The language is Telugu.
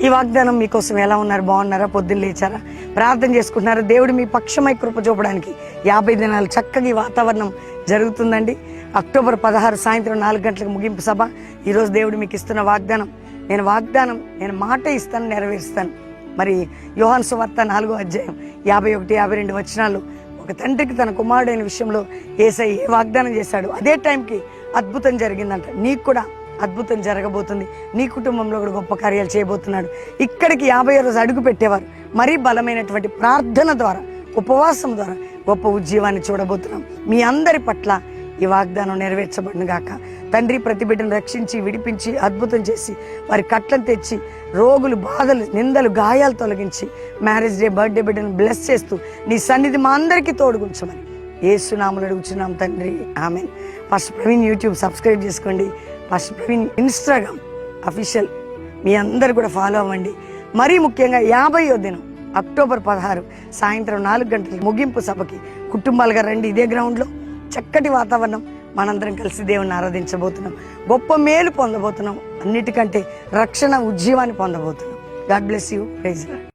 ఈ వాగ్దానం మీకోసం ఎలా ఉన్నారు? బాగున్నారా? పొద్దున్న లేచారా? ప్రార్థన చేసుకుంటున్నారా? దేవుడు మీ పక్షమై కృప చూపడానికి 50 దినాలు చక్కగా ఈ వాతావరణం జరుగుతుందండి. అక్టోబర్ 16 సాయంత్రం 4 గంటలకు ముగింపు సభ. ఈరోజు దేవుడు మీకు ఇస్తున్న వాగ్దానం, నేను మాట ఇస్తాను, నెరవేరుస్తాను. మరి యోహాను సువార్త 4వ అధ్యాయం 51, 52 వచనాలు, ఒక తండ్రికి తన కుమారుడైన విషయంలో యేసయ్య ఏ వాగ్దానం చేశాడు అదే టైంకి అద్భుతం జరిగిందంట. నీకు కూడా అద్భుతం జరగబోతుంది. నీ కుటుంబంలో కూడా గొప్ప కార్యాలు చేయబోతున్నాడు. ఇక్కడికి 50వ రోజు అడుగు పెట్టేవారు మరీ బలమైనటువంటి ప్రార్థన ద్వారా, ఉపవాసం ద్వారా గొప్ప ఉజ్జీవాన్ని చూడబోతున్నాం. మీ అందరి పట్ల ఈ వాగ్దానం నెరవేర్చబడిన గాక. తండ్రి ప్రతి బిడ్డను రక్షించి, విడిపించి, అద్భుతం చేసి, వారి కట్లను తెచ్చి, రోగులు, బాధలు, నిందలు, గాయాలు తొలగించి, మ్యారేజ్ డే, బర్త్డే బిడ్డను బ్లెస్ చేస్తూ నీ సన్నిధి మా అందరికీ తోడుగుంచమని యేసు నామములో అడుగుచున్నాం తండ్రి, ఆమేన్. పాస్టర్ ప్రవీణ్ యూట్యూబ్ సబ్స్క్రైబ్ చేసుకోండి. పాస్టర్ ప్రవీణ్ ఇన్స్టాగ్రామ్ అఫీషియల్ మీ అందరు కూడా ఫాలో అవ్వండి. మరీ ముఖ్యంగా 50వ దినం అక్టోబర్ 16 సాయంత్రం 4 గంటలకు ముగింపు సభకి కుటుంబాలుగా రండి. ఇదే గ్రౌండ్లో చక్కటి వాతావరణం, మనందరం కలిసి దేవుని ఆరాధించబోతున్నాం. గొప్ప మేలు పొందబోతున్నాం. అన్నిటికంటే రక్షణ, ఉజ్జీవాన్ని పొందబోతున్నాం. God bless you. Praise lord.